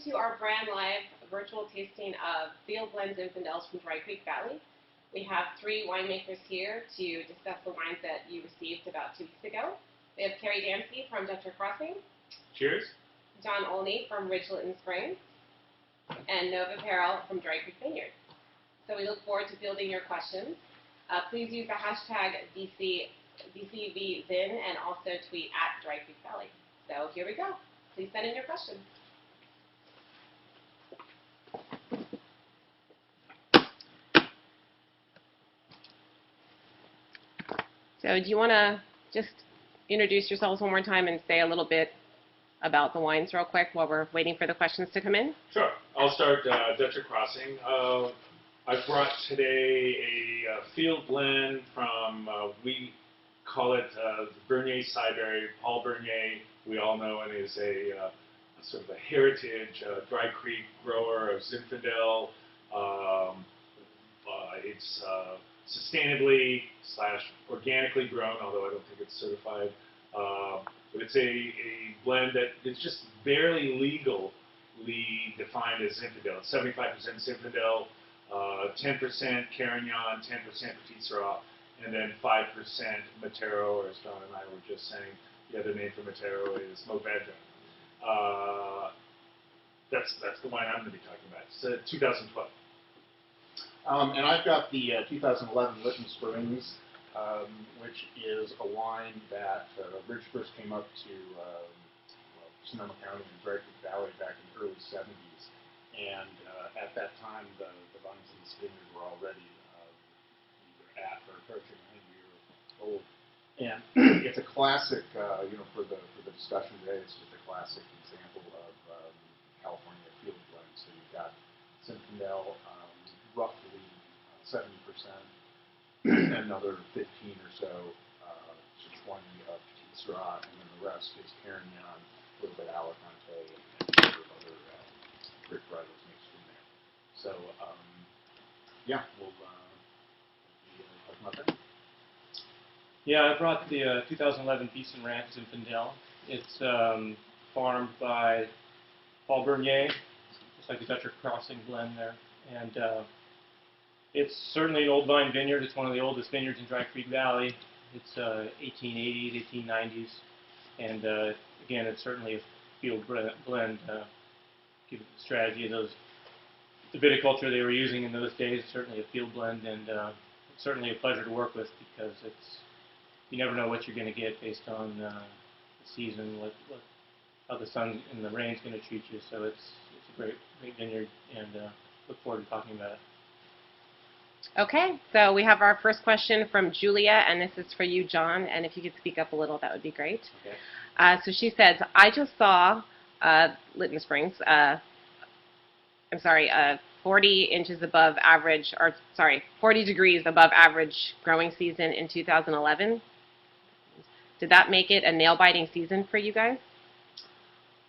to our brand live virtual tasting of Field Blend Zinfandels from Dry Creek Valley. We have 3 winemakers here to discuss the wines that you received about 2 weeks ago. We have Kerry Damskey from Dutcher Crossing. Cheers. John Olney from Lytton Springs. And Perrill from Dry Creek Vineyard. So we look forward to fielding your questions. Please use the hashtag DCVZin and also tweet at Dry Creek Valley. So here we go. Please send in your questions. So do you want to just introduce yourselves one more time and say a little bit about the wines real quick while we're waiting for the questions to come in? Sure. I'll start Dutcher Crossing. I brought today a field blend from, we call it Bernier Cyberry. Paul Bernier, we all know, and is a sort of a heritage Dry Creek grower of Zinfandel. It's sustainably / organically grown, although I don't think it's certified. But it's a blend that is just barely legally defined as Zinfandel. It's 75% Zinfandel, 10% Carignan, 10% Petite Sirah, and then 5% Matero, or as Don and I were just saying, the other name for Matero is Mourvedre. That's the wine I'm going to be talking about. It's 2012. And I've got the 2011 Lytton Springs, which is a wine that Rich first came up to Sonoma County and Dry Creek Valley back in the early 70s. And at that time, the vines in this vineyard were already either at or approaching 100 years old. And it's a classic, for the discussion today, it's just a classic example of California field blend. So you've got Zinfandel, roughly 70%, another 15 or so to 20 of Petite Sirah, and then the rest is Carignan, a little bit Alicante, and a number of other grape varietals mixed in there. So, yeah, we'll talk about that. Yeah, I brought the 2011 Beeson Ranch Zinfandel. It's farmed by Paul Bernier, just like the Dutcher Crossing blend there. And it's certainly an old vine vineyard. It's one of the oldest vineyards in Dry Creek Valley. It's 1880s, 1890s. And again, it's certainly a field blend. Given the strategy of the viticulture they were using in those days, certainly a field blend. And it's certainly a pleasure to work with because you never know what you're going to get based on the season, how the sun and the rain's going to treat you. So it's a great vineyard, and look forward to talking about it. Okay, so we have our first question from Julia, and this is for you, John, and if you could speak up a little, that would be great. Okay. So she says, I just saw Lytton Springs, 40 inches above average, 40 degrees above average growing season in 2011. Did that make it a nail-biting season for you guys?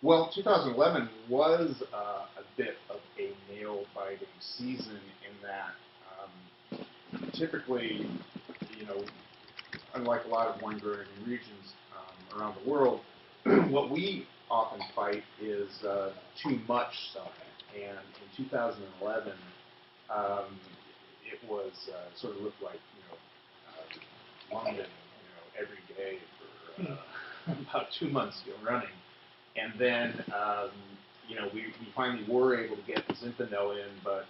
Well, 2011 was a bit of a nail-biting season in that typically, unlike a lot of wine growing regions around the world, what we often fight is too much sun. And in 2011, it was sort of looked like London, every day for about 2 months running. And then we finally were able to get the Zinfandel in, but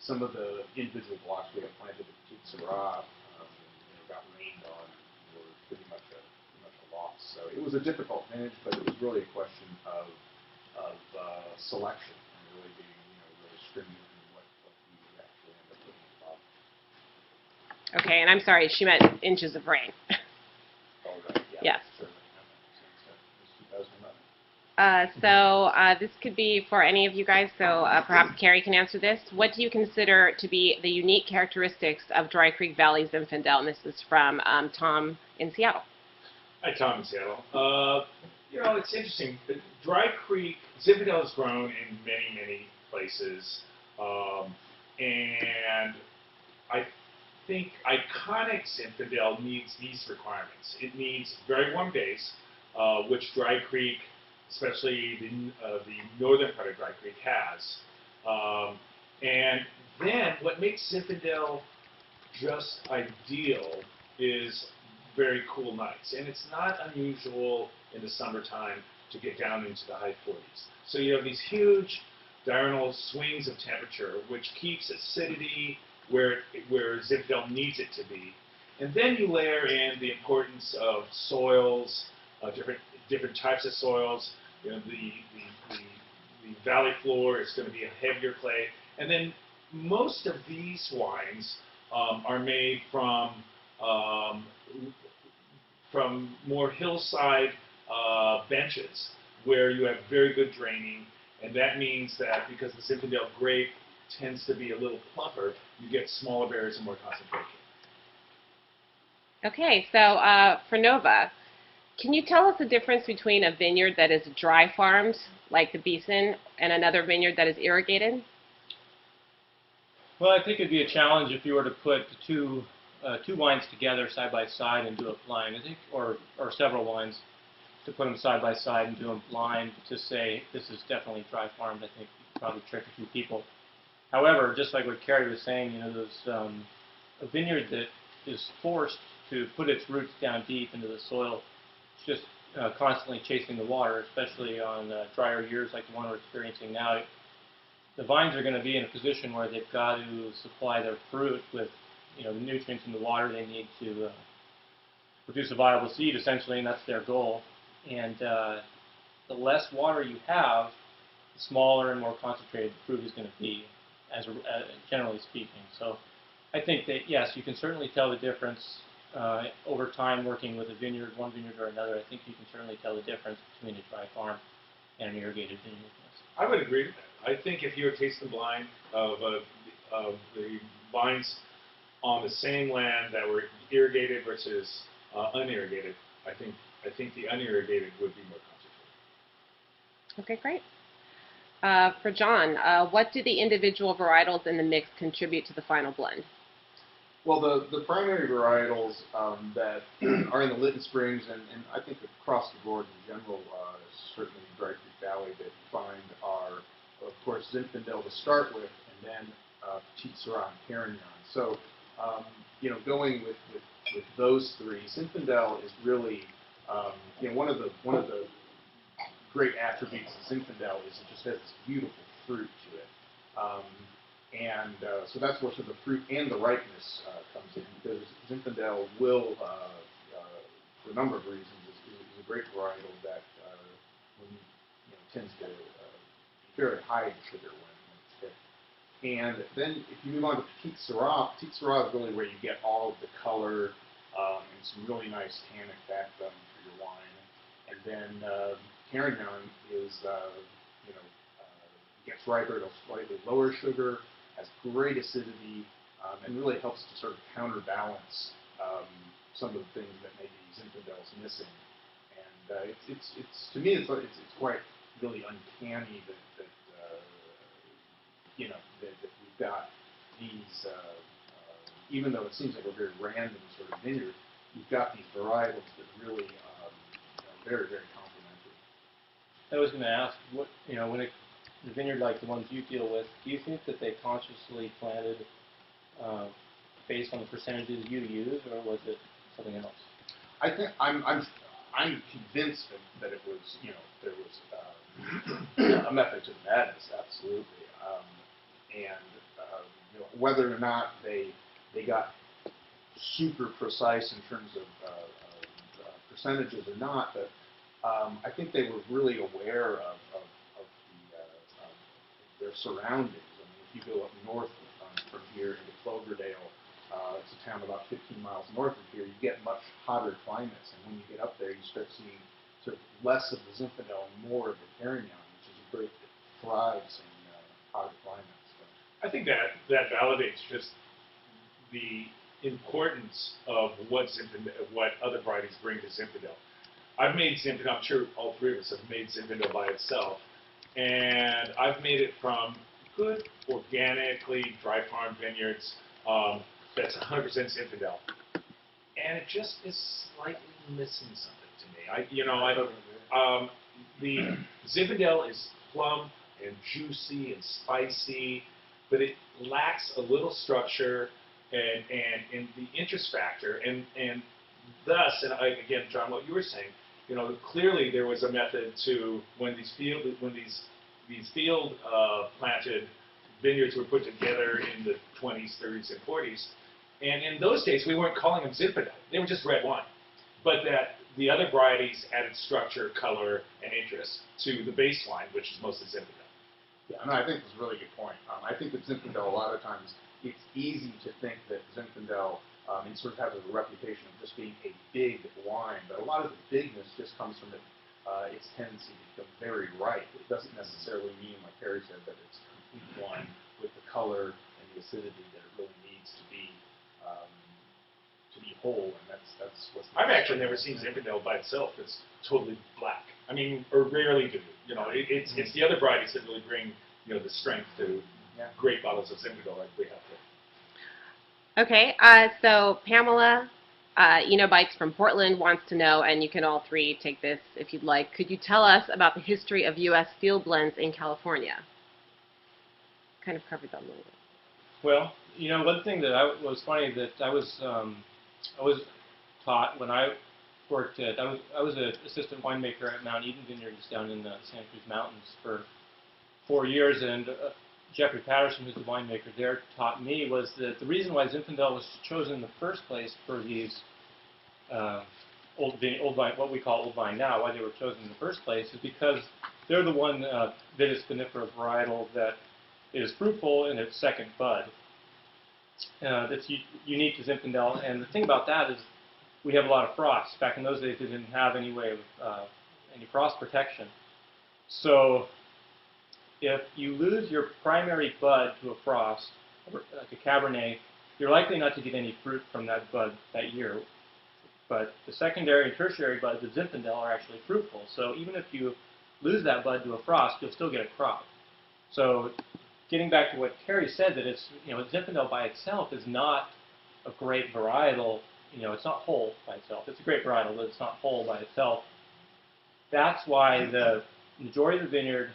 some of the individual blocks we had planted at Petite Sirah got rained on and were pretty much a loss. So it was a difficult vintage, but it was really a question of selection and really being really stringent in what we actually end up putting in the bottle. Okay, and I'm sorry, she meant inches of rain. Oh, right. Yeah. Yes. Certainly. It was 2011. This could be for any of you guys, so perhaps Kerry can answer this. What do you consider to be the unique characteristics of Dry Creek Valley Zinfandel? And this is from Tom in Seattle. Hi, Tom in Seattle. It's interesting. The Dry Creek Zinfandel is grown in many, many places, and I think iconic Zinfandel meets these requirements. It needs very warm days, which Dry Creek especially the northern part of Dry Creek has. And then what makes Zinfandel just ideal is very cool nights. And it's not unusual in the summertime to get down into the high 40s. So you have these huge diurnal swings of temperature, which keeps acidity where Zinfandel needs it to be. And then you layer in the importance of soils, different types of soils. You know, the valley floor is going to be a heavier clay. And then most of these wines are made from more hillside benches where you have very good draining, and that means that because the Zinfandel grape tends to be a little plumper, you get smaller berries and more concentration. Okay, so for Nova, can you tell us the difference between a vineyard that is dry farmed, like the Beeson, and another vineyard that is irrigated? Well, I think it'd be a challenge if you were to put two wines together side by side and do a blind. I think, or several wines, to put them side by side and do them blind to say this is definitely dry farmed. I think you'd probably trick a few people. However, just like what Kerry was saying, you know, there's a vineyard that is forced to put its roots down deep into the soil. It's just constantly chasing the water, especially on drier years like the one we're experiencing now. The vines are going to be in a position where they've got to supply their fruit with, you know, the nutrients and the water they need to produce a viable seed, essentially, and that's their goal. And the less water you have, the smaller and more concentrated the fruit is going to be, generally speaking. So I think that, yes, you can certainly tell the difference over time working with a vineyard, one vineyard or another. I think you can certainly tell the difference between a dry farm and an irrigated vineyard. I would agree with that. I think if you were tasting blind of the vines on the same land that were irrigated versus unirrigated, I think the unirrigated would be more concentrated. Okay, great. For John, what do the individual varietals in the mix contribute to the final blend? Well, the primary varietals that are in the Lytton Springs and I think across the board in general, certainly in Dry Creek Valley, that you find are, of course, Zinfandel to start with, and then Petite, Sirah, and Kerry. So, you know, going with those three, Zinfandel is really, you know, one of the great attributes of Zinfandel is it just has this beautiful fruit to it. So that's where sort of the fruit and the ripeness comes in, because Zinfandel will, for a number of reasons, is a great varietal that tends to be very high in sugar when it's thick. And then if you move on to Petite Sirah is really where you get all of the color and some really nice tannic backbone for your wine. And then Kerry is, gets riper at a slightly lower sugar, has great acidity, and really helps to sort of counterbalance some of the things that maybe Zinfandel is missing. And it's to me, it's quite really uncanny that we've got these, even though it seems like a very random sort of vineyard, you've got these varietals that really are very, very complementary. I was going to ask, what, when the vineyard like the ones you deal with, do you think that they consciously planted based on the percentages you use, or was it something else? I think I'm convinced that it was, there was a method to the madness, absolutely, whether or not they got super precise in terms of percentages or not, but I think they were really aware of their surroundings. I mean, if you go up north from here into Cloverdale, it's a town about 15 miles north of here, you get much hotter climates, and when you get up there, you start seeing sort of less of the Zinfandel and more of the Perrill, which is a grape that thrives in hotter climates. I think that validates just the importance of what other varieties bring to Zinfandel. I've made Zinfandel, I'm sure all three of us have made Zinfandel by itself, and I've made it from good, organically dry farm vineyards that's 100% Zinfandel, and it just is slightly missing something to me. the Zinfandel is plump and juicy and spicy, but it lacks a little structure and the interest factor, and thus, and again, John, what you were saying, clearly there was a method to when these field planted vineyards were put together in the 20s, 30s, and 40s, and in those days we weren't calling them Zinfandel; they were just red wine, but that the other varieties added structure, color, and interest to the base wine, which is mostly Zinfandel. Yeah, no, I think that's a really good point. I think that Zinfandel, a lot of times, it's easy to think that Zinfandel it sort of has a reputation of just being a big wine, but a lot of the bigness just comes from its tendency to become very ripe. It doesn't necessarily mean, like Kerry said, that it's a complete wine with the color and the acidity that it really needs to be whole, and that's what's. I've actually never seen Zinfandel by itself. It's totally black. I mean, or rarely do. It's the other varieties that really bring the strength to great bottles of Zinfandel like we have here. Okay, so Pamela, Bites from Portland wants to know, and you can all three take this if you'd like. Could you tell us about the history of U.S. field blends in California? Kind of covered that a little bit. Well, one thing that was funny that I was taught when I worked at, I was an assistant winemaker at Mount Eden Vineyards down in the Santa Cruz Mountains for 4 years, and Jeffrey Patterson, who's the winemaker there, taught me was that the reason why Zinfandel was chosen in the first place for these old vine, what we call old vine now, why they were chosen in the first place, is because they're the one Vitis vinifera varietal that is fruitful in its second bud. That's unique to Zinfandel, and the thing about that is we have a lot of frost. Back in those days, they didn't have any way of any frost protection. So if you lose your primary bud to a frost, like a Cabernet, you're likely not to get any fruit from that bud that year. But the secondary and tertiary buds of Zinfandel are actually fruitful. So even if you lose that bud to a frost, you'll still get a crop. So getting back to what Kerry said, that it's, Zinfandel by itself is not a great varietal, it's not whole by itself. It's a great varietal, but it's not whole by itself. That's why the majority of the vineyard,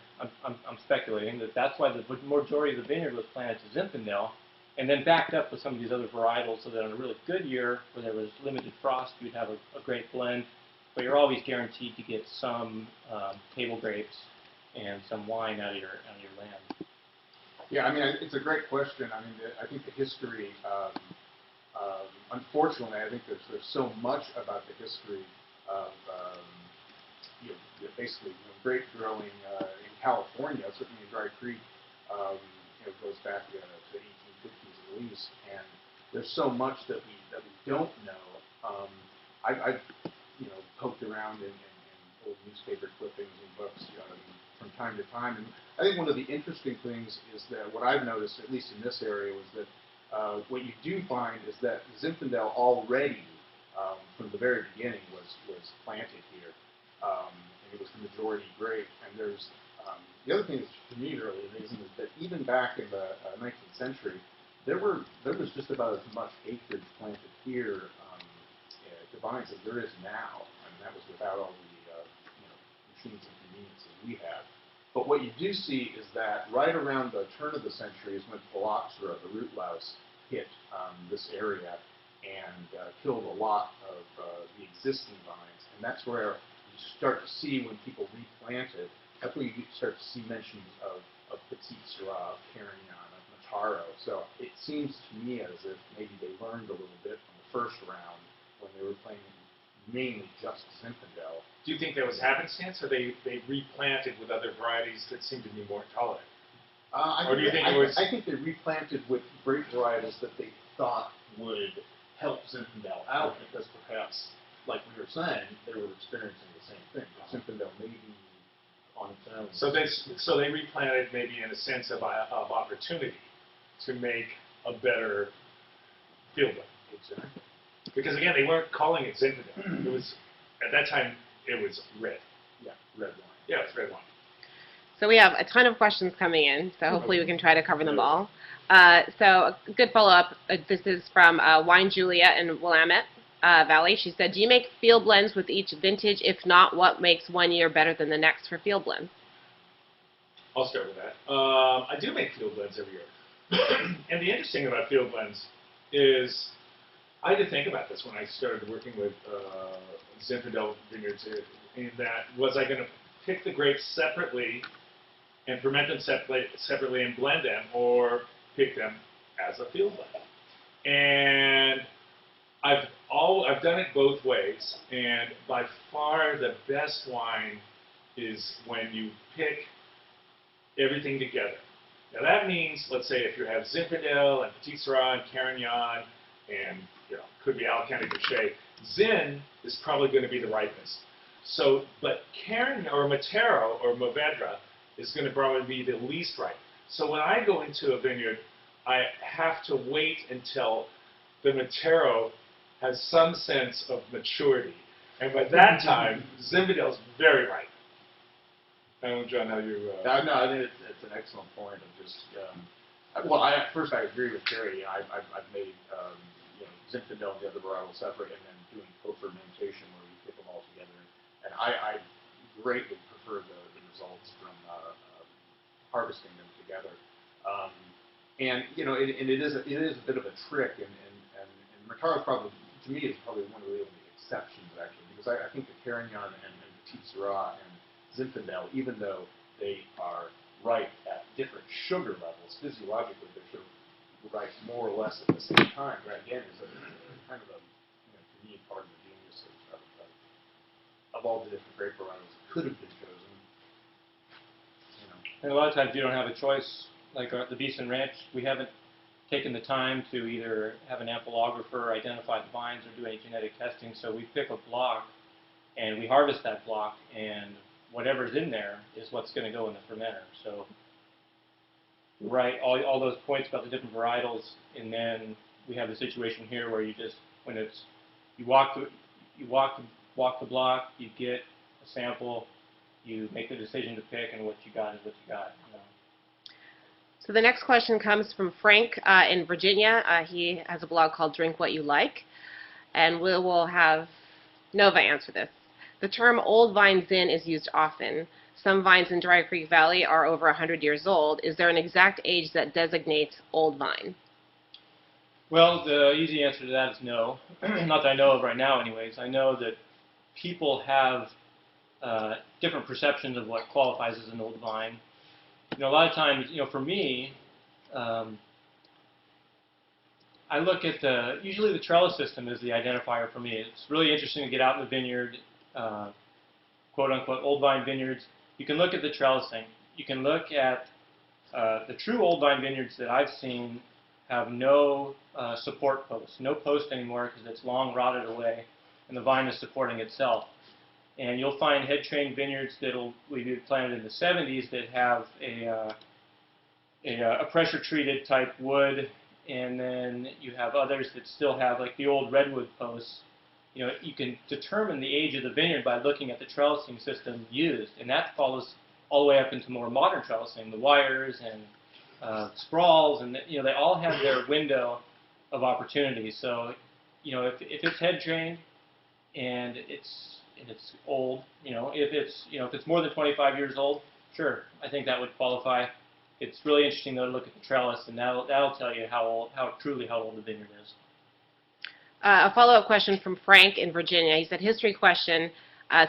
I'm speculating, that's why the majority of the vineyard was planted to Zinfandel, and then backed up with some of these other varietals so that on a really good year, where there was limited frost, you'd have a great blend, but you're always guaranteed to get some table grapes and some wine out of your land. Yeah, I mean, it's a great question. I mean, I think the history, unfortunately, I think there's so much about the history of basically grape growing in California, certainly in Dry Creek, goes back to the 1850s at least, and there's so much that we don't know. I've poked around in old newspaper clippings and books from time to time, and I think one of the interesting things is that what I've noticed, at least in this area, was that what you do find is that Zinfandel already, from the very beginning, was planted here. And it was the majority grape. And there's the other thing that's to me really amazing is that even back in the 19th century, there was just about as much acreage planted here to vines as there is now. I mean, that was without all the machines and conveniences we have. But what you do see is that right around the turn of the century is when phylloxera, the root louse, hit this area and killed a lot of the existing vines. And that's where you start to see when people replanted, that's where you start to see mentions of Petite, Sirah, of Carignan, of Mataro. So it seems to me as if maybe they learned a little bit from the first round when they were planting mainly just Zinfandel. Do you think that was happenstance, or they replanted with other varieties that seemed to be more tolerant? I think they replanted with grape varietals that they thought would help Zinfandel out, because perhaps, like we were saying, they were experiencing the same thing. Zinfandel maybe on its own. So they replanted maybe in a sense of opportunity to make a better field blend. Exactly. Because again, they weren't calling it Zinfandel. It was, at that time, it was red. Yeah, red wine. Yeah, it's red wine. So we have a ton of questions coming in, so hopefully we can try to cover them all. So a good follow-up. This is from Wine Julia in Willamette. Valley. She said, do you make field blends with each vintage? If not, what makes one year better than the next for field blends? I'll start with that. I do make field blends every year. And the interesting thing about field blends is I had to think about this when I started working with Zinfandel vineyards, in that was I going to pick the grapes separately and ferment them separately and blend them, or pick them as a field blend. And I've done it both ways, and by far the best wine is when you pick everything together. Now that means, let's say, if you have Zinfandel and Petite Sirah and Carignan and could be Alicante Boucher, Zin is probably going to be the ripest. So, but Carignan or Matero or Mourvedre is going to probably be the least ripe. So when I go into a vineyard, I have to wait until the Matero has some sense of maturity. And by that time, Zinfandel is very ripe. I don't know, John, how you... No, I think it's an excellent point of just... well, first I agree with Kerry. I've made Zinfandel and the other varietals separate, and then doing co-fermentation where we pick them all together. And I greatly prefer the results from harvesting them together. And it is a bit of a trick, and Mataro probably, to me, is probably one of the only exceptions actually, because I think the Carignan and Petite Sirah and Zinfandel, even though they are ripe at different sugar levels, physiologically they're sort of ripe more or less at the same time. Right? Again, is kind of a, to me, part of the genius of all the different grape varietals that could have been chosen. And a lot of times you don't have a choice. Like the Beeson Ranch, we haven't taken the time to either have an amphilographer identify the vines or do any genetic testing, so we pick a block and we harvest that block, and whatever's in there is what's going to go in the fermenter. So, right, all those points about the different varietals, and then we have the situation here where you just, when it's, you walk the block, you get a sample, you make the decision to pick, and what you got is what you got. So the next question comes from Frank in Virginia. He has a blog called Drink What You Like, and we will have Nova answer this. The term old vine Zin is used often. Some vines in Dry Creek Valley are over 100 years old. Is there an exact age that designates old vine? Well, the easy answer to that is no. Not that I know of right now anyways. I know that people have different perceptions of what qualifies as an old vine. A lot of times, for me, I look at usually the trellis system is the identifier for me. It's really interesting to get out in the vineyard, quote-unquote old vine vineyards. You can look at the trellising. You can look at the true old vine vineyards that I've seen have no support posts, no post anymore because it's long rotted away and the vine is supporting itself. And you'll find head-trained vineyards that we planted in the 70s that have a pressure-treated type wood, and then you have others that still have like the old redwood posts. You can determine the age of the vineyard by looking at the trellising system used, and that follows all the way up into more modern trellising, the wires and sprawls, and they all have their window of opportunity. So, if it's head-trained and it's old, if it's more than 25 years old, sure, I think that would qualify. It's really interesting though to look at the trellis, and that'll tell you how old the vineyard is. A follow-up question from Frank in Virginia. He said, history question,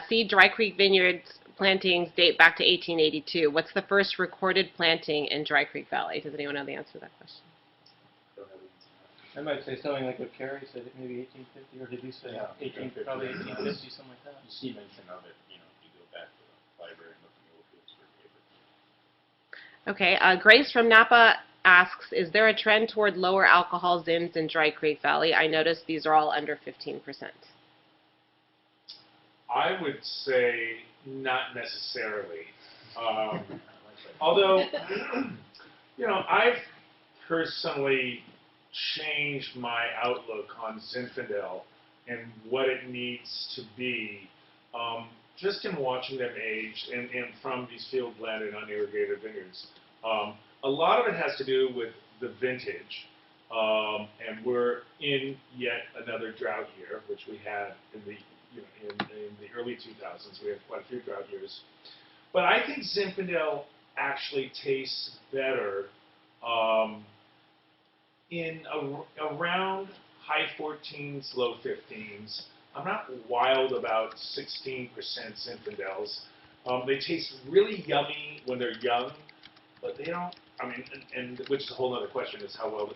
see Dry Creek Vineyards plantings date back to 1882. What's the first recorded planting in Dry Creek Valley? Does anyone know the answer to that question? I might say something like what Kerry said, maybe 1850, or did you say probably 1850, something like that? You see mention of it, you go back to the library and look in the old Pittsburgh papers. Okay, Grace from Napa asks, is there a trend toward lower alcohol Zins in Dry Creek Valley? I noticed these are all under 15%. I would say not necessarily. Although, I've personally changed my outlook on Zinfandel and what it needs to be, just in watching them age and from these field blend and unirrigated vineyards. A lot of it has to do with the vintage. and we're in yet another drought year, which we had in the in the early 2000s. We had quite a few drought years, but I think Zinfandel actually tastes better in around high 14s, low 15s. I'm not wild about 16% Zinfandels. They taste really yummy when they're young, but they don't. I mean, and which is a whole other question: is how well,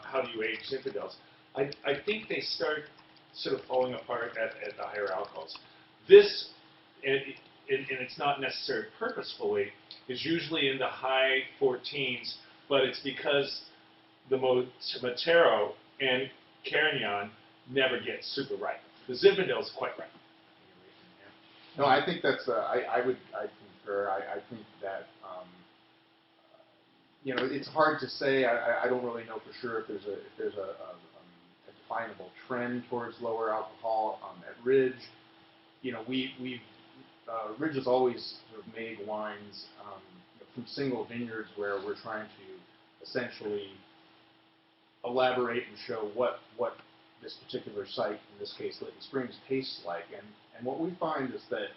how do you age Zinfandels? I think they start sort of falling apart at the higher alcohols. This, and it's not necessarily purposefully, is usually in the high 14s, but it's because the Matero and Carignan never get super ripe. The Zinfandel is quite ripe. No, I think that's, I concur. I think that, it's hard to say. I don't really know for sure if there's a definable trend towards lower alcohol. At Ridge, Ridge has always sort of made wines from single vineyards where we're trying to essentially elaborate and show what this particular site, in this case Lytton Springs, tastes like. And what we find is that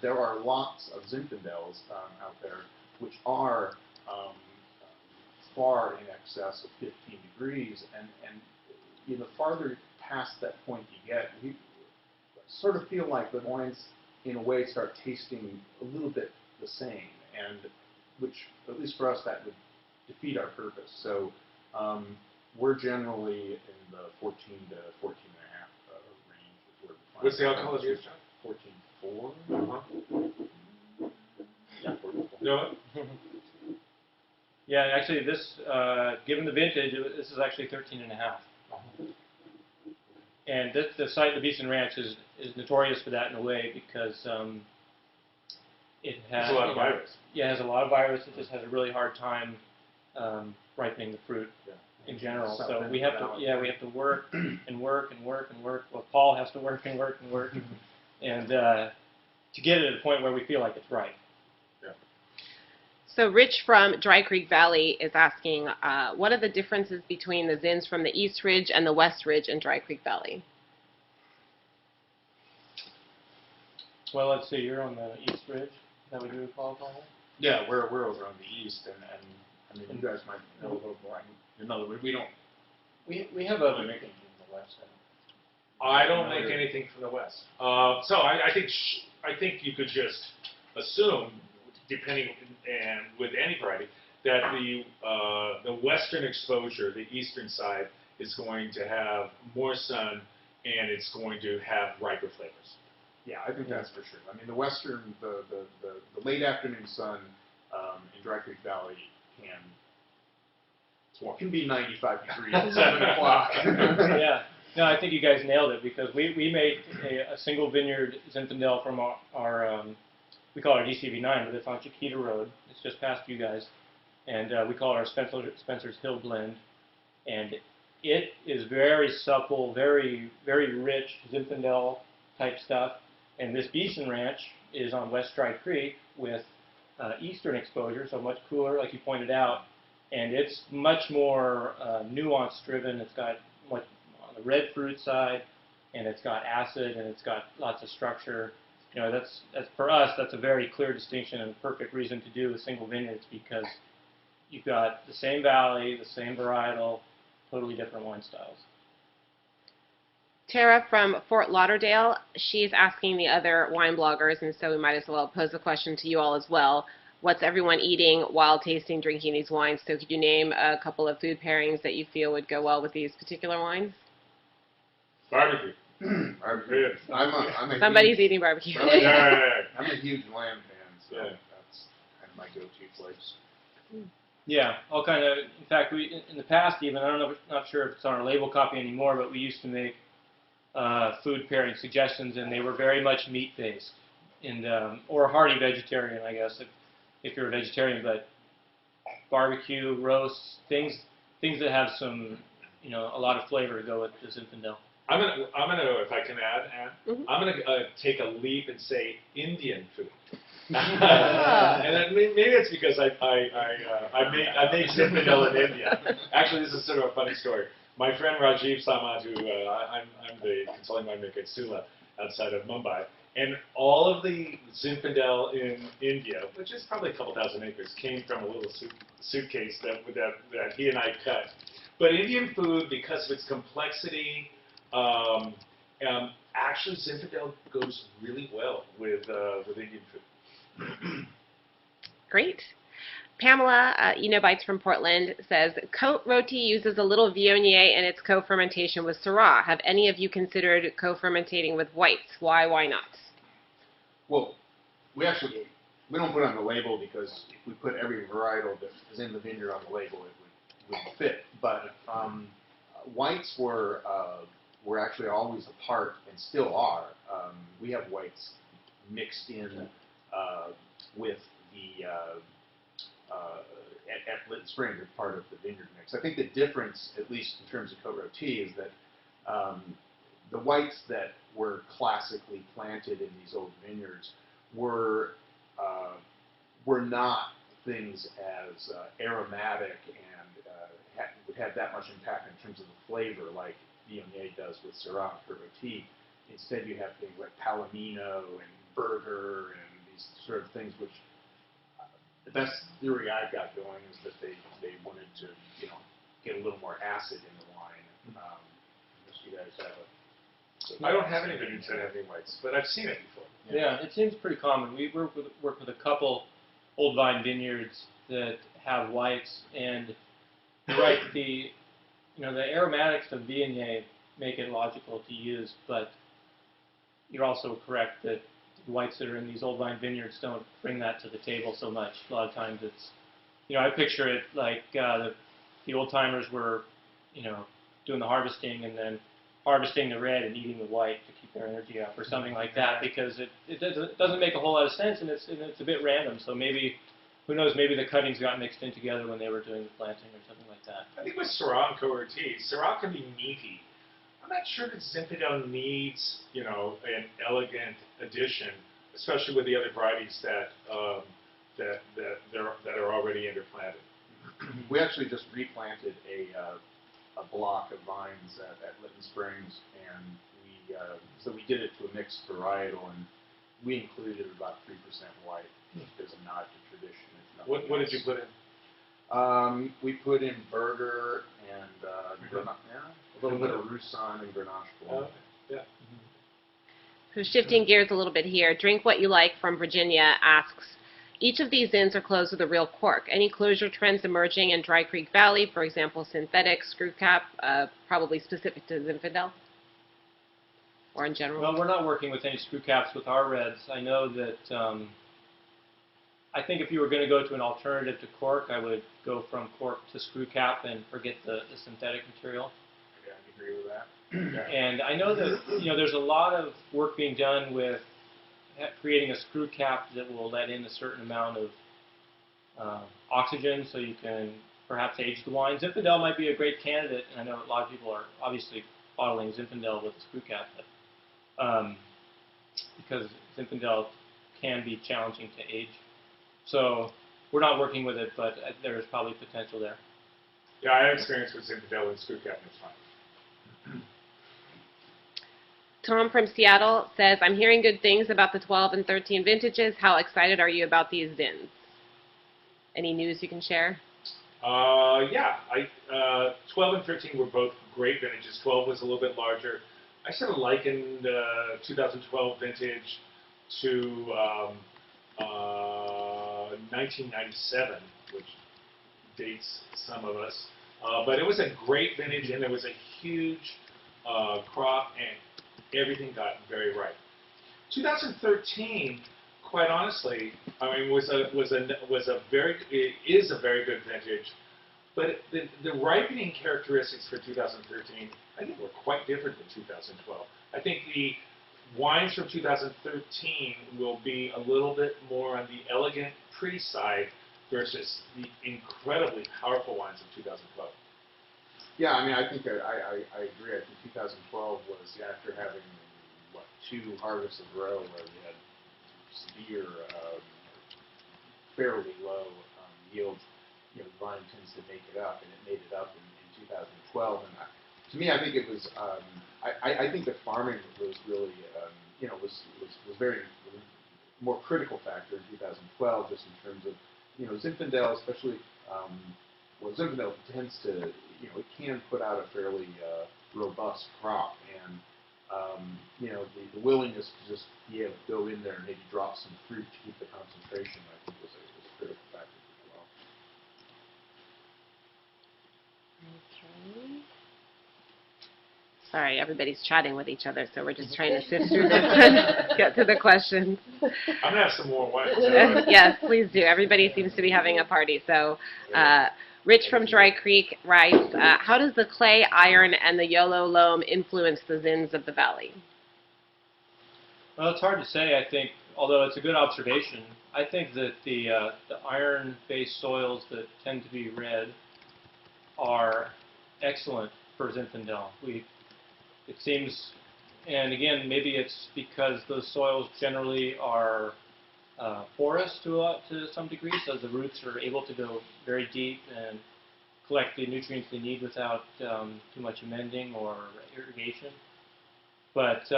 there are lots of Zinfandels out there which are far in excess of 15 degrees, and the farther past that point you get, we sort of feel like the wines in a way start tasting a little bit the same, and which, at least for us, that would defeat our purpose. So we're generally in the 14 to 14 and a half range. Is where we find What's the alcohol of yours, John? 14.4. Yeah, 14.4. You know what? Yeah, actually, this, given the vintage, this is actually 13 and a half. And the site, the Beeson Ranch, is notorious for that in a way because it has a lot of virus. Yeah, it has a lot of virus. It just has a really hard time ripening the fruit in general. So we have to work and work and work and work. Well, Paul has to work and work and work, and to get it at a point where we feel like it's right. So Rich from Dry Creek Valley is asking, what are the differences between the Zins from the East Ridge and the West Ridge in Dry Creek Valley? Well, let's see, you're on the East Ridge. Is that what you would call it? Yeah, we're over on the east, and I mean, you guys might know a little more. In other words, we don't. We have other making from the west. I don't make anything from the west. So I think you could just assume, depending and with any variety, that the western exposure, the eastern side, is going to have more sun and it's going to have riper flavors. Yeah, I think that's for sure. I mean, the western, the late afternoon sun in Dry Creek Valley can be 95 degrees at 7 o'clock. Yeah. No, I think you guys nailed it because we make a single vineyard Zinfandel from our we call it our DCV9, but it's on Chiquita Road. It's just past you guys. And we call it our Spencer's Hill Blend. And it is very supple, very, very rich Zinfandel type stuff. And this Beeson Ranch is on West Dry Creek with eastern exposure, so much cooler, like you pointed out. And it's much more nuance driven. It's got much on the red fruit side, and it's got acid, and it's got lots of structure. That's for us, that's a very clear distinction and a perfect reason to do with single vineyards because you've got the same valley, the same varietal, totally different wine styles. Tara from Fort Lauderdale, she's asking the other wine bloggers, and so we might as well pose the question to you all as well. What's everyone eating while tasting, drinking these wines? So could you name a couple of food pairings that you feel would go well with these particular wines? Barbecue. Barbecue. Somebody's eating barbecue. I'm a huge lamb fan, so that's kind of my go-to place. Yeah, all kind of. In fact, we in the past even not sure if it's on our label copy anymore, but we used to make food pairing suggestions, and they were very much meat based, and or a hearty vegetarian, I guess, if you're a vegetarian. But barbecue, roasts, things that have some, a lot of flavor to go with the Zinfandel. I'm gonna, if I can add, Anne, Mhm. I'm gonna take a leap and say Indian food. Ah. And then maybe it's because I make Zinfandel in India. Actually, this is sort of a funny story. My friend Rajiv Samant, who I'm the consulting winemaker at Sula outside of Mumbai, and all of the Zinfandel in India, which is probably a couple thousand acres, came from a little suitcase that he and I cut. But Indian food, because of its complexity, actually Zinfandel goes really well with Indian food. Great. Pamela, Bites from Portland, says, Côte Rôti uses a little Viognier in its co-fermentation with Syrah. Have any of you considered co-fermentating with whites? Why not? Well, we don't put it on the label because if we put every varietal that is in the vineyard on the label, it wouldn't fit. But whites were actually always a part, and still are. We have whites mixed in with the at Lytton Springs, as part of the vineyard mix. I think the difference, at least in terms of Côte Rôti, is that the whites that were classically planted in these old vineyards were not things as aromatic and would have that much impact in terms of the flavor like Viognier does with Syrah and Côte Rôti. Instead, you have things like Palomino and Burger and these sort of things which the best theory I've got going is that they wanted to, get a little more acid in the wine. Unless you guys have I don't have any vineyards that have any whites, but I've seen it before. Yeah, it seems pretty common. We work with a couple old vine vineyards that have whites, and you're right, the aromatics of Viognier make it logical to use, but you're also correct that the whites that are in these old vine vineyards don't bring that to the table so much. A lot of times it's, I picture it like the old timers were, doing the harvesting and then harvesting the red and eating the white to keep their energy up or something like that, because it doesn't make a whole lot of sense, and it's a bit random. So maybe, who knows, maybe the cuttings got mixed in together when they were doing the planting or something like that. I think with Syrah and Côte Rôti, Syrah can be meaty. I'm not sure that Zinfandel needs, an elegant addition, especially with the other varieties that are already interplanted. We actually just replanted a block of vines at Lytton Springs, and we did it to a mixed varietal, and we included about 3% white as a nod to tradition. What did you put in? We put in Burger and a little bit of Roussan and Grenache Blanc. Yeah. So shifting gears a little bit here, Drink What You Like from Virginia asks, each of these inns are closed with a real cork. Any closure trends emerging in Dry Creek Valley, for example, synthetic, screw cap, probably specific to Zinfandel? Or in general? Well, we're not working with any screw caps with our reds. I know that, I think if you were going to go to an alternative to cork, I would go from cork to screw cap and forget the synthetic material. Yeah, I agree with that. And I know that there's a lot of work being done with creating a screw cap that will let in a certain amount of oxygen, so you can perhaps age the wine. Zinfandel might be a great candidate, and I know a lot of people are obviously bottling Zinfandel with a screw cap, but, because Zinfandel can be challenging to age. So we're not working with it, but there is probably potential there. Yeah, I have experience with Zinfandel and screw cap, and it's fine. Tom from Seattle says, I'm hearing good things about the 12 and 13 vintages. How excited are you about these Zins? Any news you can share? Yeah, 12 and 13 were both great vintages. 12 was a little bit larger. I sort of likened 2012 vintage to 1997, which dates some of us. But it was a great vintage, and there was a huge crop, and everything got very ripe. 2013, quite honestly, it is a very good vintage, but the ripening characteristics for 2013, I think, were quite different than 2012. I think the wines from 2013 will be a little bit more on the elegant, pretty side versus the incredibly powerful wines of 2012. Yeah, I mean, I think I agree. I think 2012 was after having, what, 2 harvests in a row where we had severe, fairly low yields. You know, the vine tends to make it up, and it made it up in 2012. And to me, I think it was, I think the farming was really, you know, was very more critical factor in 2012, just in terms of, you know, Zinfandel, especially, well, Zinfandel tends to, you know, it can put out a fairly robust crop, and you know, the willingness to just be able to go in there and maybe drop some fruit to keep the concentration, I think, was a critical factor as well. Okay. Sorry, everybody's chatting with each other, so we're just trying to sift through this and get to the questions. I'm gonna have some more wine. Is that all right? Yes, please do. Everybody seems to be having a party. So, Rich from Dry Creek writes, how does the clay, iron, and the yellow loam influence the zins of the valley? Well, it's hard to say, I think, although it's a good observation. I think that the iron-based soils that tend to be red are excellent for Zinfandel. It seems, and again, maybe it's because those soils generally are porous to some degree, so the roots are able to go very deep and collect the nutrients they need without too much amending or irrigation. But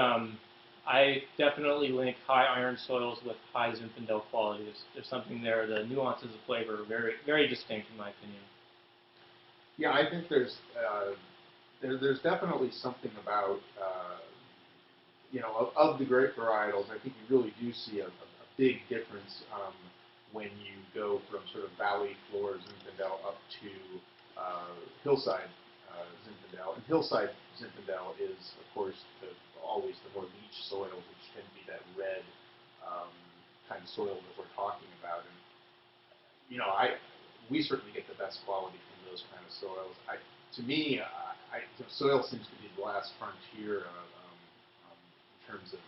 I definitely link high iron soils with high Zinfandel quality. There's something there. The nuances of flavor are very, very distinct, in my opinion. Yeah, I think there's definitely something about, you know, of the grape varietals. I think you really do see a big difference when you go from sort of valley floor Zinfandel up to hillside Zinfandel. And hillside Zinfandel is, of course, always the more leach soils, which tend to be that red kind of soil that we're talking about. And you know, we certainly get the best quality from those kind of soils. To me, soil seems to be the last frontier in terms of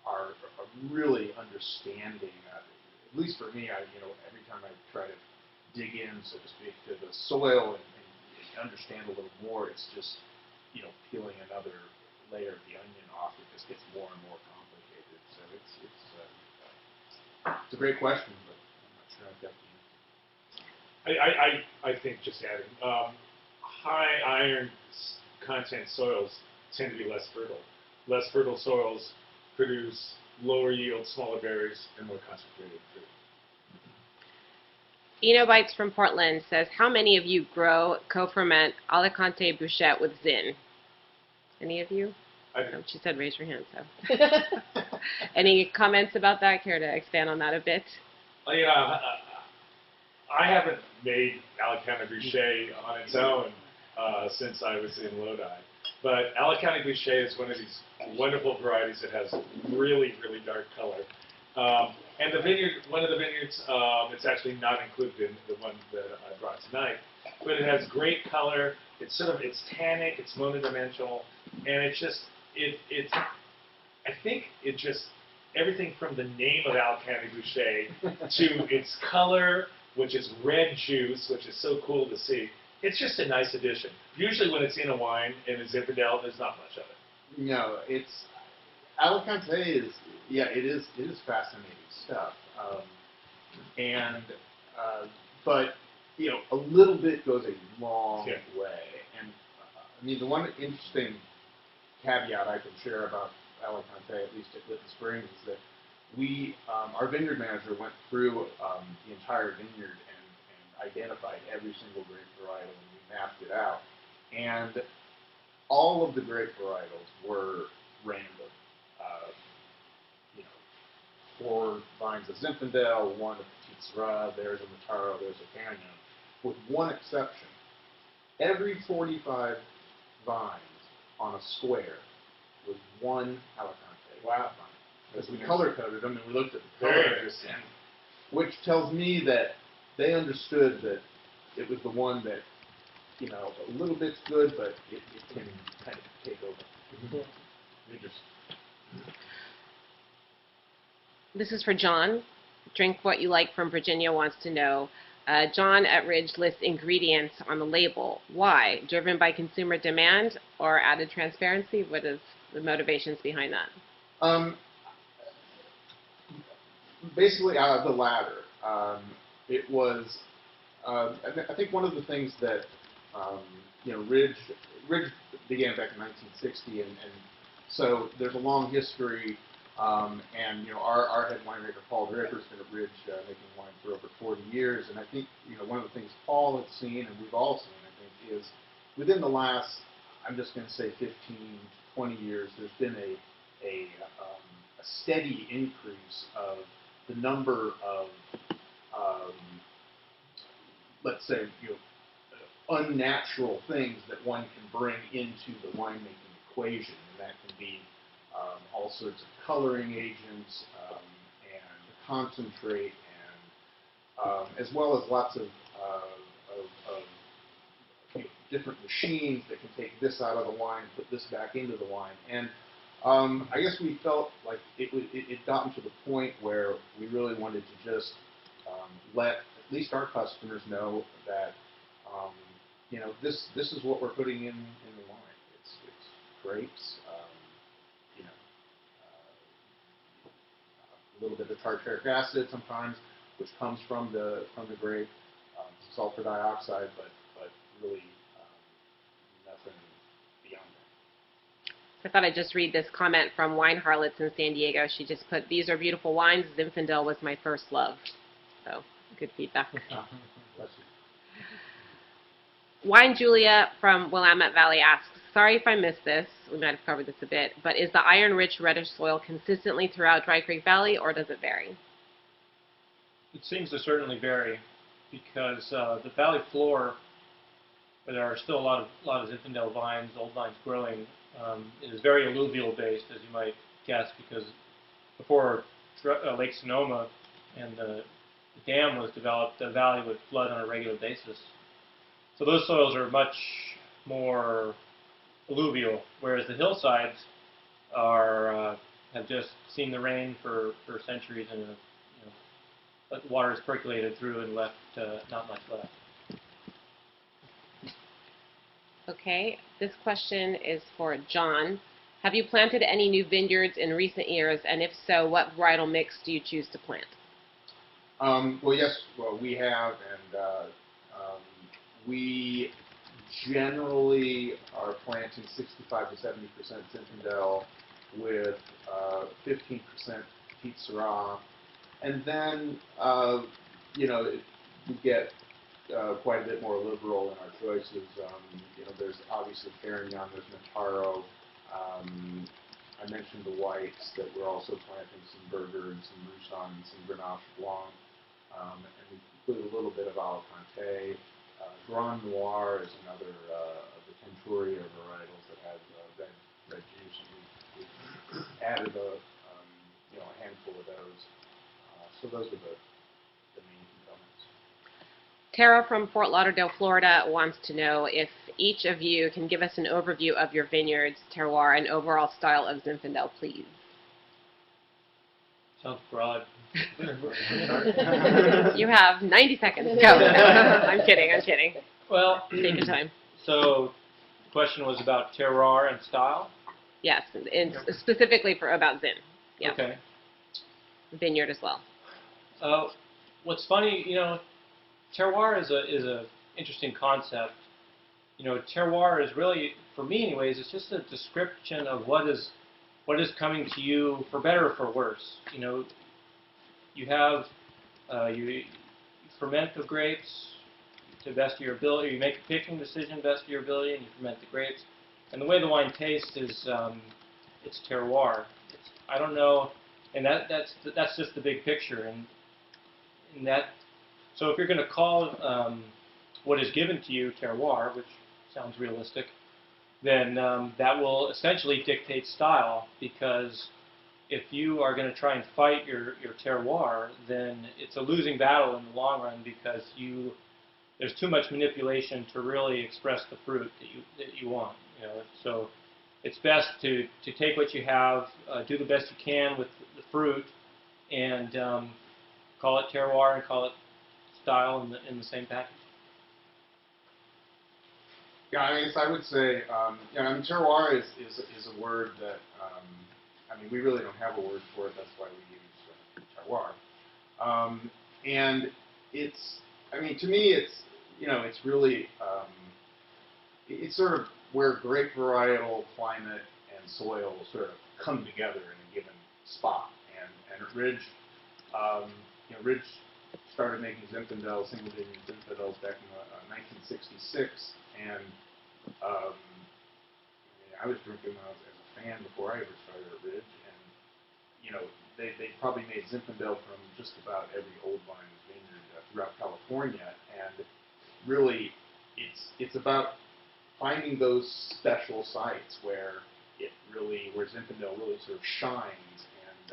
our really understanding. At least for me, you know, every time I try to dig in, so to speak, to the soil and understand a little more, it's just, you know, peeling another layer of the onion off. It just gets more and more complicated. So it's a great question, but I'm not sure I've got the answer. I think just adding, high iron content soils tend to be less fertile. Less fertile soils produce lower yield, smaller berries, and more concentrated fruit. Eno Bites from Portland says, how many of you grow, co-ferment Alicante Bouchette with Zin? Any of you? She said raise your hand, so. Any comments about that? Care to expand on that a bit? Yeah, I haven't made Alicante Bouchette on its own since I was in Lodi. But Alicante Bouchette is one of these wonderful varieties that has really, really dark color. And the vineyard, one of the vineyards, it's actually not included in the one that I brought tonight, but it has great color. It's sort of, it's tannic, it's monodimensional, and it's just, I think it just, everything from the name of Alicante Bouchette to its color, which is red juice, which is so cool to see. It's just a nice addition. Usually when it's in a wine and it's Zinfandel, there's not much of it. No, it's Alicante is, yeah, it is fascinating stuff, but you know, a little bit goes a long way. And I mean, the one interesting caveat I can share about Alicante, at least at Lytton Springs, is that we, our vineyard manager went through the entire vineyard and identified every single grape varietal, and we mapped it out. And all of the grape varietals were random. You know, 4 vines of Zinfandel, 1 of Petite Sirah, there's a Mataro, there's a Canyon, with one exception. Every 45 vines on a square was one Alicante vine. Because we color-coded them and we looked at the colors, and which tells me that they understood that it was the one that, you know, a little bit's good, but it can kind of take over. This is for John. Drink What You Like from Virginia wants to know, John at Ridge lists ingredients on the label. Why? Driven by consumer demand or added transparency? What is the motivations behind that? Basically, the latter. It was, I think one of the things that, Ridge began back in 1960, and so there's a long history, and, our head winemaker, Paul Draper's been at Ridge making wine for over 40 years, and I think, one of the things Paul had seen, and we've all seen, I think, is within the last, I'm just going to say 15 to 20 years, there's been a steady increase of the number of, let's say, unnatural things that one can bring into the winemaking equation, and that can be all sorts of coloring agents and concentrate, and as well as lots of different machines that can take this out of the wine, put this back into the wine, and I guess we felt like it gotten to the point where we really wanted to just let at least our customers know that this is what we're putting in the wine. It's grapes, a little bit of tartaric acid sometimes, which comes from the grape, sulfur dioxide, but really nothing beyond that. I thought I'd just read this comment from Wine Harlots in San Diego. She just put, "These are beautiful wines. Zinfandel was my first love." So, good feedback. Wine Julia from Willamette Valley asks, "Sorry if I missed this. We might have covered this a bit, but is the iron-rich reddish soil consistently throughout Dry Creek Valley, or does it vary?" It seems to certainly vary because the valley floor, where there are still a lot of Zinfandel vines, old vines growing, it is very alluvial based, as you might guess, because before Lake Sonoma and the dam was developed, the valley would flood on a regular basis. So those soils are much more alluvial, whereas the hillsides have just seen the rain for centuries, and the water is percolated through and left not much left. Okay, this question is for John. Have you planted any new vineyards in recent years, and if so, what varietal mix do you choose to plant? Well, yes, we have, and we generally are planting 65 to 70% Zinfandel with 15% Petite Sirah, and then we get quite a bit more liberal in our choices. There's obviously Carignan, there's Notaro. I mentioned the whites, that we're also planting some Burger and some Roussan and some Grenache Blanc, and we include a little bit of Alicante. Grand Noir is another of the Tenturia varietals that has red juice, and we've added a handful of those. So those are the main components. Tara from Fort Lauderdale, Florida wants to know if each of you can give us an overview of your vineyard's terroir and overall style of Zinfandel, please. Sounds broad. You have 90 seconds. Go. No, I'm kidding. Well, take your time. So the question was about terroir and style? Yes, and specifically about Zin. Yeah. Okay. Vineyard as well. What's funny, terroir is a interesting concept. Terroir is really, for me anyways, it's just a description of what is coming to you, for better or for worse. You have you ferment the grapes to the best of your ability. You make a picking decision best of your ability, and you ferment the grapes. And the way the wine tastes is it's terroir. I don't know, and that's just the big picture. And that, so if you're going to call what is given to you terroir, which sounds realistic, then that will essentially dictate style, because if you are going to try and fight your terroir, then it's a losing battle in the long run, because there's too much manipulation to really express the fruit that you want. So it's best to take what you have, do the best you can with the fruit, and call it terroir and call it style in the same package? Yeah, I guess I would say, yeah, I mean, terroir is a word that, I mean, we really don't have a word for it. That's why we use terroir. And it's, I mean, to me, it's, you know, it's really, it's sort of where grape varietal, climate, and soil sort of come together in a given spot. And at Ridge, you know, Ridge started making Zinfandel, single vineyard Zinfandels back in 1966, and I was drinking when I was as a fan before I ever started at Ridge, and you know, they probably made Zinfandel from just about every old vine vineyard throughout California, and really, it's about finding those special sites where where Zinfandel really sort of shines and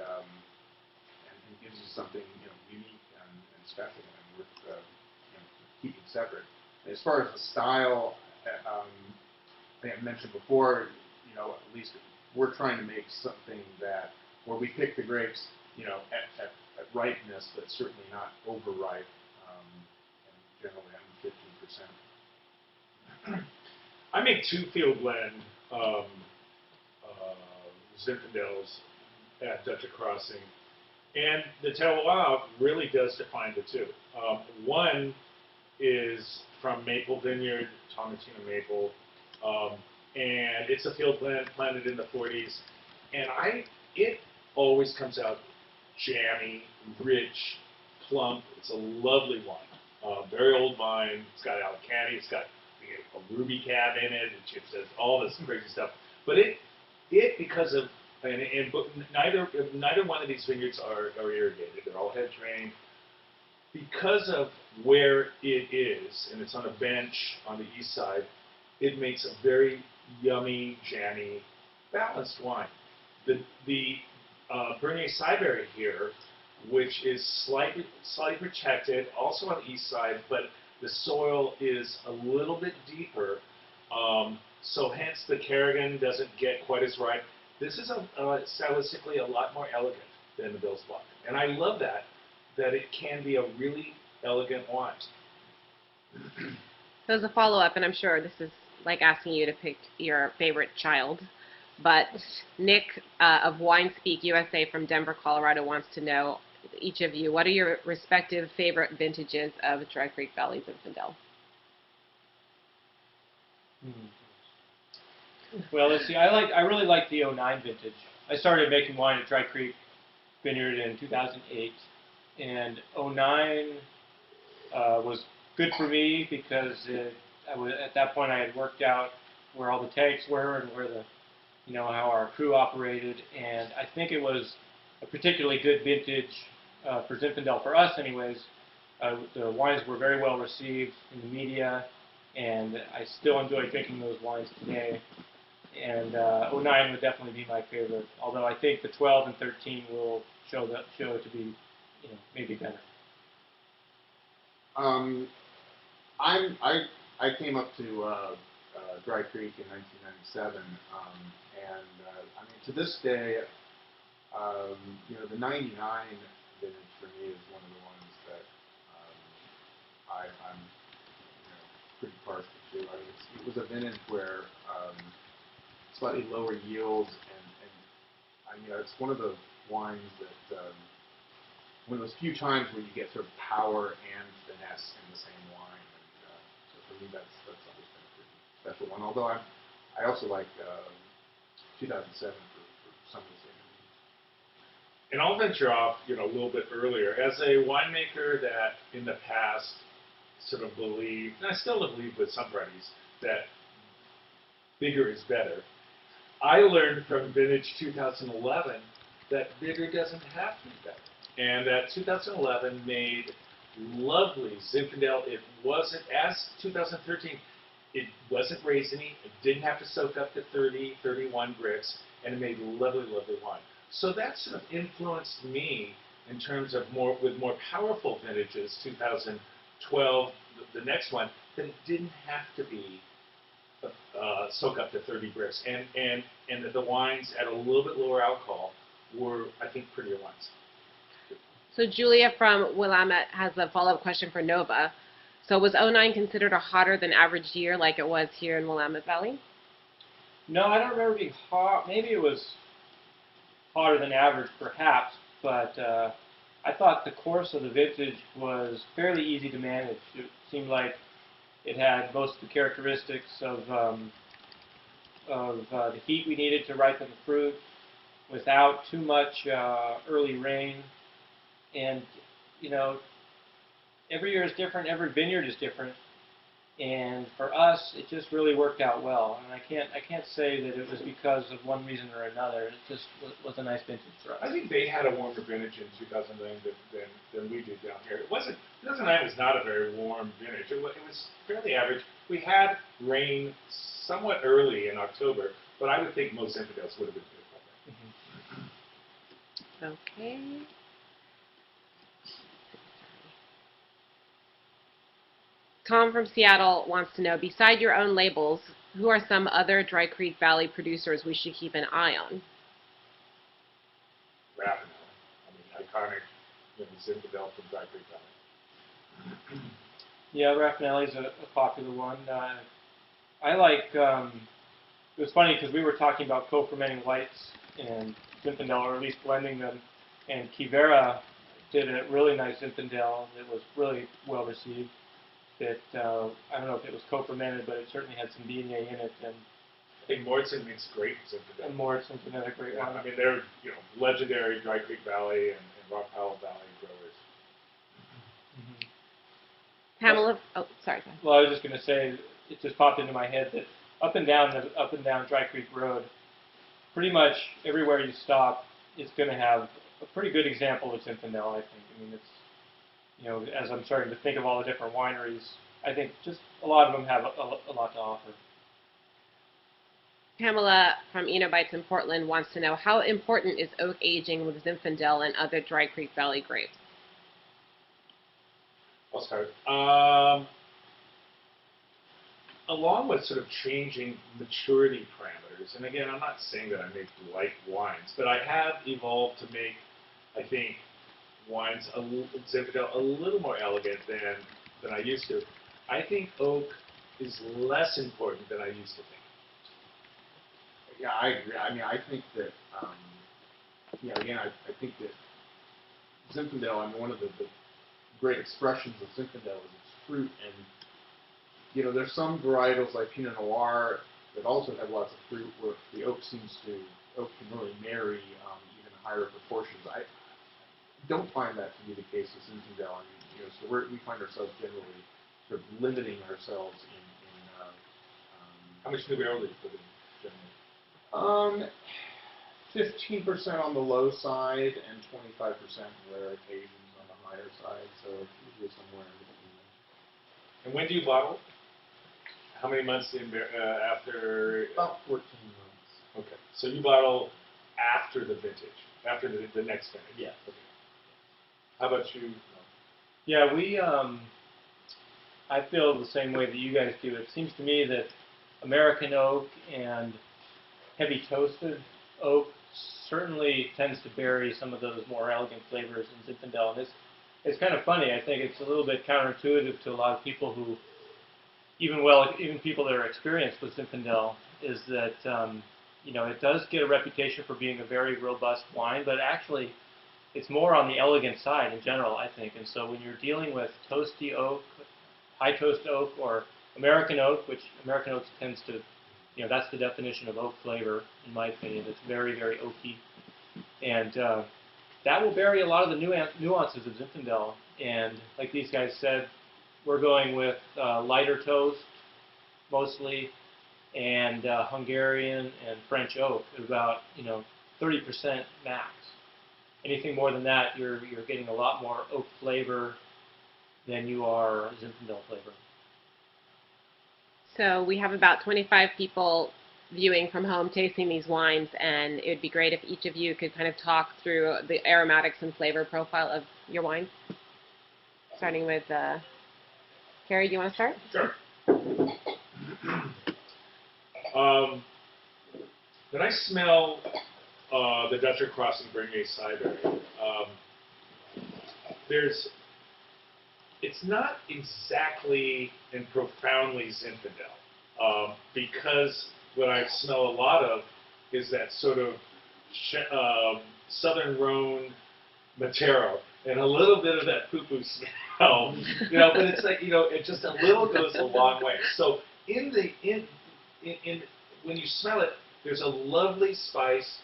gives you something, you know, unique and special and worth you know, keeping separate. And as far as the style, I think I mentioned before, you know, at least we're trying to make something that where we pick the grapes, you know, at ripeness, but certainly not overripe, and generally under 15%. I make two field blend Zinfandels at Dutch Crossing, and the terroir really does define the two. One is from Maple Vineyard, Tomatina Maple, and it's a field blend planted in the 40s, and it always comes out jammy, rich, plump. It's a lovely wine. Very old vine. It's got Alicante. It's got a ruby cab in it. It says all this crazy stuff. But it because of neither one of these vineyards are irrigated. They're all head drained. Because of where it is, and it's on a bench on the east side, it makes a very yummy, jammy, balanced wine. The Bernier Cyberry here, which is slightly protected, also on the east side, but the soil is a little bit deeper, so hence the Kerrigan doesn't get quite as ripe. This is stylistically a lot more elegant than the Bill's Block, and I love that it can be a really elegant wine. So as a follow-up, and I'm sure this is like asking you to pick your favorite child, but Nick of WineSpeak USA from Denver, Colorado wants to know, each of you, what are your respective favorite vintages of Dry Creek Valley Zinfandel? Well, let's see. I really like the 09 vintage. I started making wine at Dry Creek Vineyard in 2008, and 09 was good for me because at that point I had worked out where all the tanks were and where how our crew operated, and I think it was a particularly good vintage for Zinfandel, for us anyways. The wines were very well received in the media, and I still enjoy drinking those wines today. And 09 would definitely be my favorite, although I think the 12 and 13 will show it to be, maybe better. I came up to Dry Creek in 1997, and I mean, to this day, the 99 vintage for me is one of the ones that I'm pretty partial to. I mean, it was a vintage where slightly lower yields, and I mean, it's one of the wines that one of those few times where you get sort of power and finesse in the same wine. And so for me, that's always been a pretty special one. Although I also like 2007 for some of the same reasons. And I'll venture off, a little bit earlier. As a winemaker that in the past sort of believed, and I still believe with some varieties, that bigger is better, I learned from vintage 2011 that bigger doesn't have to be better. And that 2011 made lovely Zinfandel. It wasn't, as 2013, it wasn't raisiny, it didn't have to soak up to 30, 31 bricks, and it made lovely, lovely wine. So that sort of influenced me in terms of more powerful vintages, 2012, the next one, that it didn't have to be soak up to 30 bricks, and that the wines at a little bit lower alcohol were, I think, prettier wines. So Julia from Willamette has a follow-up question for Nova. So was '09 considered a hotter than average year like it was here in Willamette Valley? No, I don't remember being hot. Maybe it was hotter than average, perhaps, but I thought the course of the vintage was fairly easy to manage. It seemed like it had most of the characteristics of the heat we needed to ripen the fruit without too much early rain. And, you know, every year is different, every vineyard is different, and for us, it just really worked out well. And I can't say that it was because of one reason or another. It just was a nice vintage for us. I think they had a warmer vintage in 2009 than we did down here. It wasn't 2009 was not a very warm vintage. It was fairly average. We had rain somewhat early in October, but I would think most Zinfandels would have been good by then. Okay. Tom from Seattle wants to know, beside your own labels, who are some other Dry Creek Valley producers we should keep an eye on? Raphael, I mean, iconic, Zinfandel from Dry Creek Valley. Yeah, Raffinelli's a popular one. I like, it was funny because we were talking about co-fermenting whites and Zinfandel, or at least blending them, and Kivera did a really nice Zinfandel that was really well received. That I don't know if it was co-fermented, but it certainly had some Viognier in it. And I think Mortson makes great Zinfandel. And Mortson's another great one. I mean, they're legendary Dry Creek Valley and Rock Powell Valley growers. Mm-hmm. Pamela, oh, sorry. Go ahead. Well, I was just going to say, it just popped into my head that up and down Dry Creek Road, pretty much everywhere you stop, it's going to have a pretty good example of Zinfandel, I think. I mean, it's, you know, as I'm starting to think of all the different wineries, I think just a lot of them have a lot to offer. Pamela from Enobites in Portland wants to know, how important is oak aging with Zinfandel and other Dry Creek Valley grapes? I'll start. Along with sort of changing maturity parameters, and again, I'm not saying that I make light wines, but I have evolved to make, I think, wines, Zinfandel, a little more elegant than I used to. I think oak is less important than I used to think. Yeah, I agree. I mean, I think that, again, I think that Zinfandel, I mean, one of the great expressions of Zinfandel is its fruit, and, you know, there's some varietals like Pinot Noir that also have lots of fruit where the oak can really marry even higher proportions. I don't find that to be the case with Zinfandel. I mean, you know, so we find ourselves generally sort of limiting ourselves in How much new barrel did you put in generally? 15% on the low side and 25% rare occasions on the higher side, so it's usually somewhere in between. And when do you bottle? How many months after? About 14 months. Okay, so you bottle after the vintage, after the next vintage. Yeah. Okay. How about you? Yeah, I feel the same way that you guys do. It seems to me that American oak and heavy toasted oak certainly tends to bury some of those more elegant flavors in Zinfandel. And it's kind of funny. I think it's a little bit counterintuitive to a lot of people who, even people that are experienced with Zinfandel, is that you know, it does get a reputation for being a very robust wine, but actually it's more on the elegant side in general, I think. And so when you're dealing with toasty oak, high toast oak, or American oak, which American oak tends to, you know, that's the definition of oak flavor, in my opinion. It's very, very oaky. And that will bury a lot of the nuances of Zinfandel. And like these guys said, we're going with lighter toast, mostly, and Hungarian and French oak at about, you know, 30% max. Anything more than that, you're getting a lot more oak flavor than you are Zinfandel flavor. So we have about 25 people viewing from home, tasting these wines, and it would be great if each of you could kind of talk through the aromatics and flavor profile of your wine. Starting with Kerry, do you want to start? Sure. When I smell the Dutcher Crossing Bernier Cider, it's not exactly and profoundly Zinfandel, because what I smell a lot of is that sort of Southern Rhone Matero, and a little bit of that poo-poo smell, but it's like, it just a little goes a long way. So in when you smell it, there's a lovely spice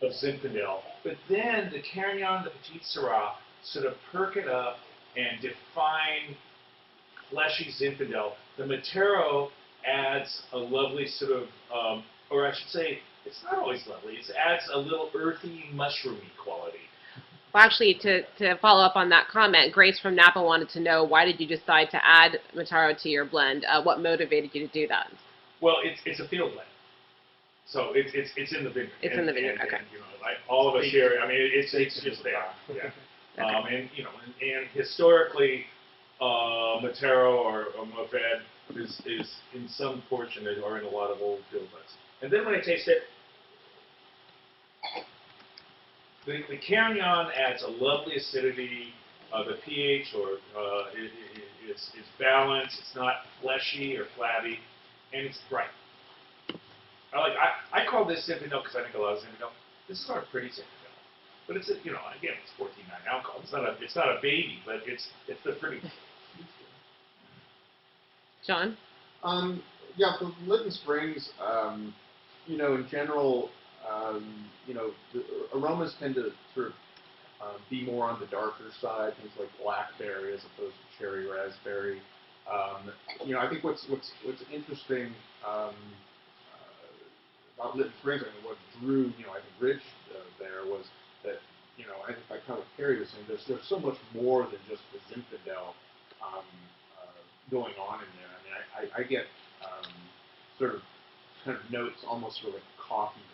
of Zinfandel, but then the Carignan, the Petite Sirah sort of perk it up and define fleshy Zinfandel. The Matero adds a lovely sort of, or I should say, it's not always lovely, it adds a little earthy, mushroomy quality. Well, actually, to follow up on that comment, Grace from Napa wanted to know, why did you decide to add Mataro to your blend? What motivated you to do that? Well, it's a field blend. So it's in the vineyard. It's in the vineyard, okay. And, like all of us here, I mean, it's just there. Yeah. Okay. And historically, Matero or Mourvèdre is in some portion or in a lot of old field blends. And then when I taste it, the Carignan adds a lovely acidity. The pH is balanced. It's not fleshy or flabby, and it's bright. I call this Zinfandel because I think a lot of Zinfandel. This is our pretty Zinfandel, but it's again it's 14.9 alcohol. It's not a baby, but it's the pretty. John? Yeah, for Lytton Springs, in general, the aromas tend to sort of be more on the darker side, things like blackberry as opposed to cherry raspberry. I think what's interesting about Lytton Springs, I mean, what drew, I think Rich there was that, I think like kind of Kerry was saying, there's so much more than just the Zinfandel going on in there. I mean, I get sort of kind of notes almost sort of like coffee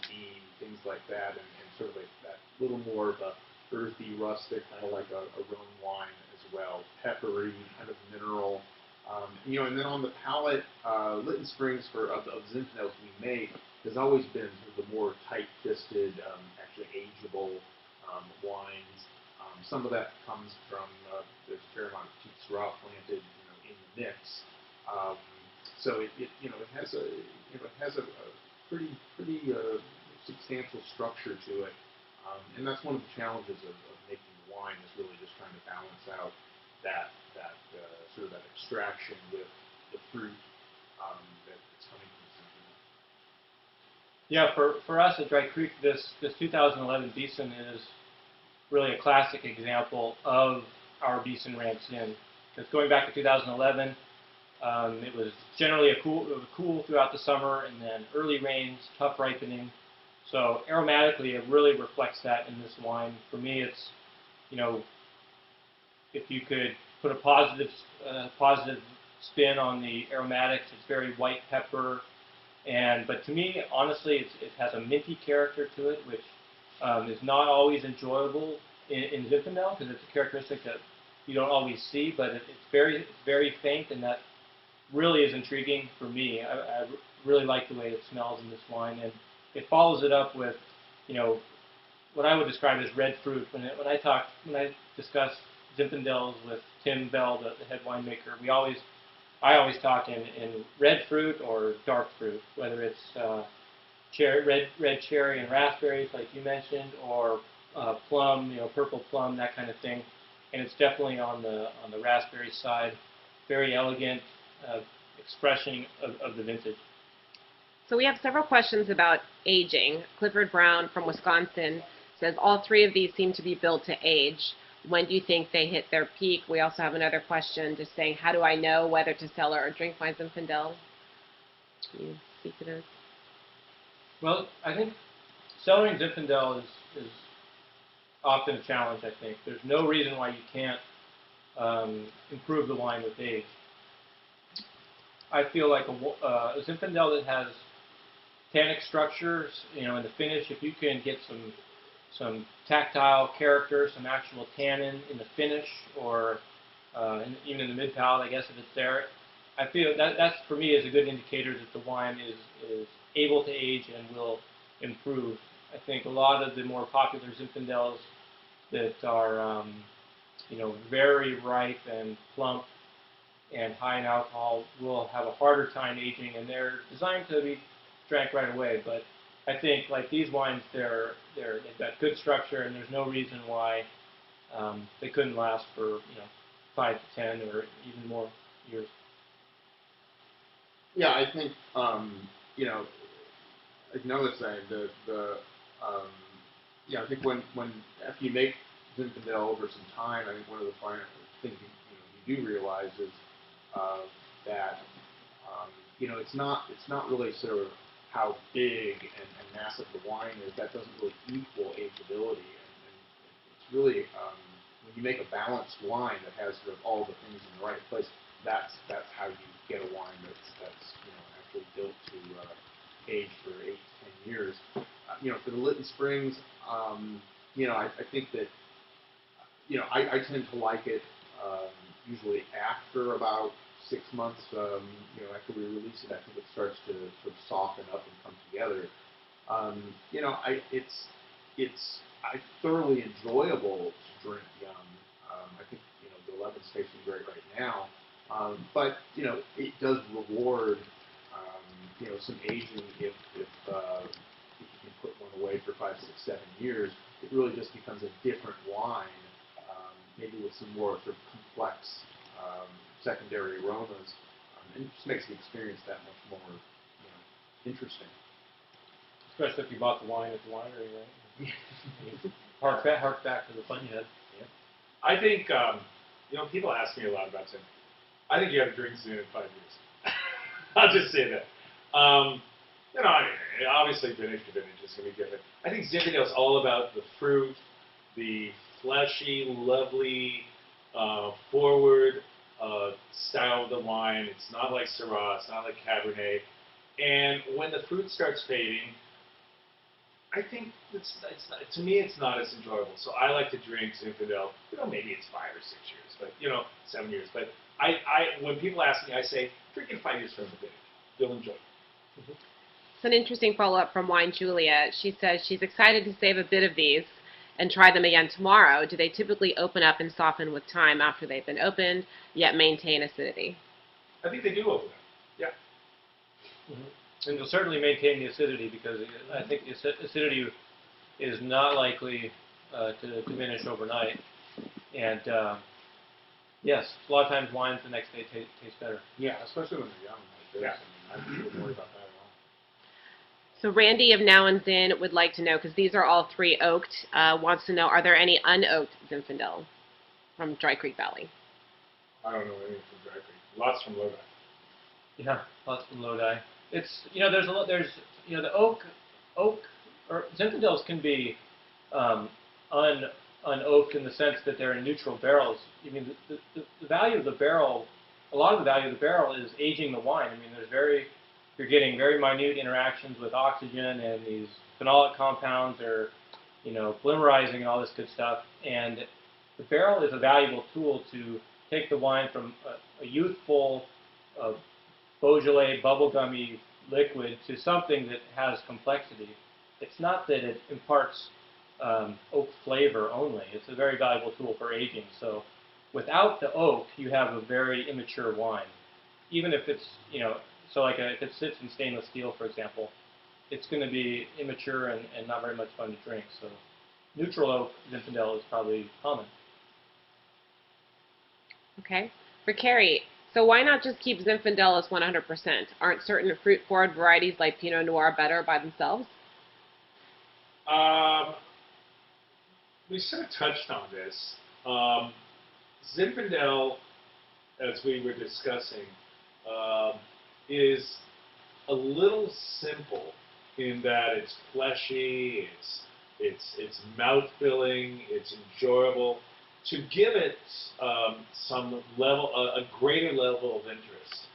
bean, things like that, and sort of like that little more of a earthy, rustic, kind of like a Rhone wine as well, peppery, kind of mineral. And then on the palate, Lytton Springs of Zinfandels we make has always been sort of the more tight-fisted, actually ageable wines. Some of that comes from there's a fair amount of Petite Sirah planted, in the mix. So it has a pretty substantial structure to it, and that's one of the challenges of making wine, is really just trying to balance out that sort of that extraction with the fruit that's coming from something. Yeah, for us at Dry Creek, this 2011 Beeson is really a classic example of our Beeson Ranch Zin. Because going back to 2011, it was generally it was cool throughout the summer, and then early rains, tough ripening. So aromatically, it really reflects that in this wine. For me, it's, if you could put a positive spin on the aromatics, it's very white pepper, but to me, honestly, it has a minty character to it, which is not always enjoyable in Zinfandel, because it's a characteristic that you don't always see, but it's very faint, and that really is intriguing for me. I really like the way it smells in this wine, and it follows it up with, what I would describe as red fruit. When I discuss Zinfandels with Tim Bell, the head winemaker, I always talk in red fruit or dark fruit, whether it's red cherry and raspberries, like you mentioned, or plum, purple plum, that kind of thing. And it's definitely on the raspberry side. Very elegant expression of the vintage. So we have several questions about aging. Clifford Brown from Wisconsin says all three of these seem to be built to age. When do you think they hit their peak? We also have another question just saying, how do I know whether to cellar or drink my Zinfandel? Can you speak to those? Well, I think cellaring Zinfandel is often a challenge, I think. There's no reason why you can't improve the wine with age. I feel like a Zinfandel that has tannic structures, in the finish, if you can get some tactile character, some actual tannin in the finish, or even in the mid palate, I guess, if it's there, I feel that's for me is a good indicator that the wine is able to age and will improve. I think a lot of the more popular Zinfandels that are very ripe and plump and high in alcohol will have a harder time aging, and they're designed to be drank right away. But I think like these wines, they've got good structure, and there's no reason why they couldn't last for 5 to 10 or even more years. Yeah, I think like Noah was saying, I think when after you make Zinfandel over some time, I think one of the finer things you do realize is that it's not really sort of how big and massive the wine is. That doesn't really equal ageability, and it's really when you make a balanced wine that has sort of all the things in the right place. That's how you get a wine that's actually built to age for 8 to 10 years. For the Lytton Springs, I think that I tend to like it usually after about 6 months. After we release it, I think it starts to sort of soften up and come together. It's thoroughly enjoyable to drink young. I think the 11's tasting great right now, but it does reward some aging if you can put one away for 5, 6, 7 years. It really just becomes a different wine, maybe with some more sort of complex secondary aromas, and it just makes the experience that much more interesting. Especially if you bought the wine at the winery, right? hark back to the fun you had. Yeah. I think people ask me a lot about Zin. I think you have to drink Zin in 5 years. I'll just say that. Obviously vintage to vintage is going to be different. I think Zinfandel is all about the fruit, the fleshy, lovely, forward style of the wine. It's not like Sirah, it's not like Cabernet. And when the fruit starts fading, I think to me it's not as enjoyable. So I like to drink Zinfandel. Maybe it's 5 or 6 years, but 7 years. But when people ask me, I say drink it 5 years from the vintage. You'll enjoy it. Mm-hmm. It's an interesting follow-up from Wine Julia. She says she's excited to save a bit of these and try them again tomorrow. Do they typically open up and soften with time after they've been opened, yet maintain acidity? I think they do open up. Yeah. Mm-hmm. And you'll certainly maintain the acidity, because I think the acidity is not likely to diminish overnight. And yes, a lot of times wines the next day taste better. Yeah, especially when they're young like this. Yeah. I wouldn't worry about that at all. So Randy of Now and Zin would like to know, because these are all 3 oaked, wants to know, are there any unoaked Zinfandel from Dry Creek Valley? I don't know anything from Dry Creek. Lots from Lodi. Yeah, lots from Lodi. It's there's the oak or Zinfandels can be unoaked in the sense that they're in neutral barrels. I mean, the value of the barrel, a lot of the value of the barrel is aging the wine. I mean, you're getting very minute interactions with oxygen and these phenolic compounds, or polymerizing and all this good stuff. And the barrel is a valuable tool to take the wine from a youthful Beaujolais bubblegummy liquid to something that has complexity. It's not that it imparts oak flavor only. It's a very valuable tool for aging. So without the oak, you have a very immature wine. Even if it's, if it sits in stainless steel, for example, it's going to be immature and not very much fun to drink. So neutral oak Zinfandel is probably common. Okay. For Kerry, so why not just keep Zinfandel as 100%? Aren't certain fruit-forward varieties like Pinot Noir better by themselves? We sort of touched on this. Zinfandel, as we were discussing, is a little simple in that it's fleshy, it's mouth-filling, it's enjoyable. To give it some level, a greater level of interest,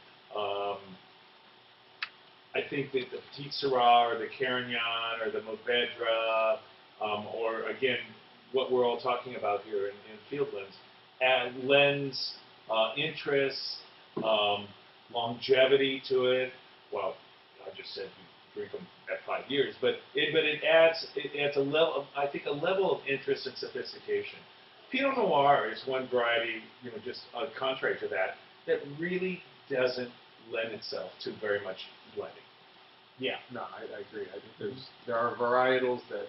I think that the Petite Sirah or the Carignan or the Mourvedre, or again, what we're all talking about here in field blends, lends interest, longevity to it. Well, I just said you drink them at 5 years, but it adds a level, I think, a level of interest and sophistication. Pinot Noir is one variety, just contrary to that, that really doesn't lend itself to very much blending. Yeah, no, I agree. I think there are varietals that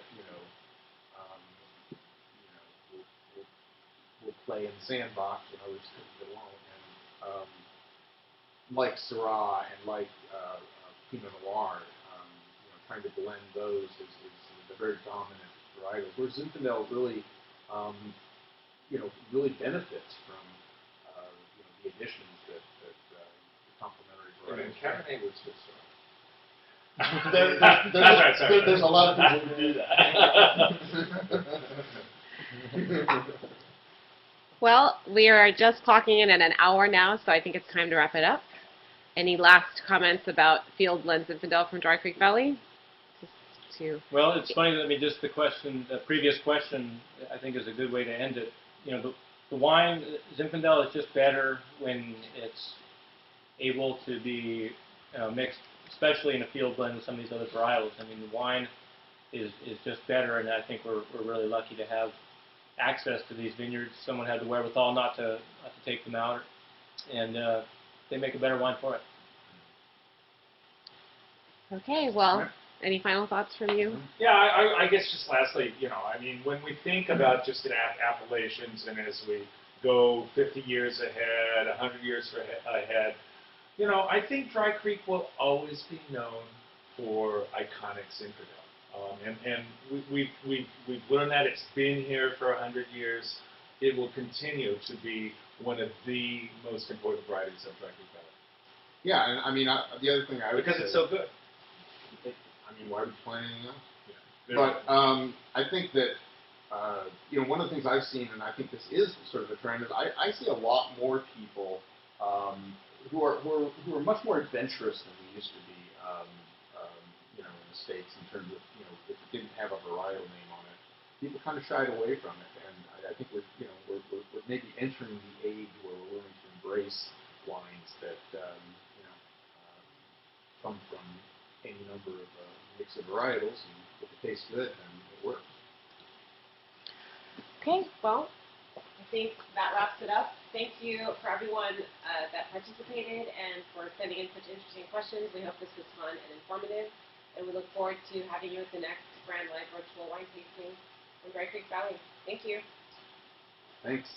will play in the sandbox, and others that won't. And like Sirah and like Pinot Noir, trying to blend those is the very dominant varietals. Whereas Zinfandel really, really benefits from the additions that the complementary And varietals. Cabernet was just Syrah. There's a lot of people who do that. Well, we are just clocking in at an hour now, so I think it's time to wrap it up. Any last comments about field blend Zinfandel from Dry Creek Valley? Well, it's funny that, just the previous question, I think is a good way to end it. The wine, Zinfandel is just better when it's able to be mixed, especially in a field blend with some of these other varietals. The wine is just better, and I think we're really lucky to have access to these vineyards. Someone had the wherewithal not to take them out, and they make a better wine for it. Okay, well, any final thoughts from you? Yeah, I guess just lastly, when we think about just appellations, and as we go 50 years ahead, 100 years ahead, I think Dry Creek will always be known for iconic Zinfandel. And we've learned that. It's been here for 100 years. It will continue to be one of the most important varieties of Dry Creek Valley. Yeah, and the other thing I would because say, it's so good. Why would you plan anything else? Yeah. But I think that one of the things I've seen, and I think this is sort of a trend, is I see a lot more people who are much more adventurous than we used to be, in the States in terms of if it didn't have a varietal name on it, people kind of shied away from it, and I think we're maybe entering the age where we're willing to embrace wines that come from any number of mix of varietals, and if it tastes good, then it works. Okay, well, I think that wraps it up. Thank you for everyone that participated and for sending in such interesting questions. We hope this was fun and informative, and we look forward to having you at the next Grand Live virtual wine tasting in Dry Creek Valley. Thank you. Thanks.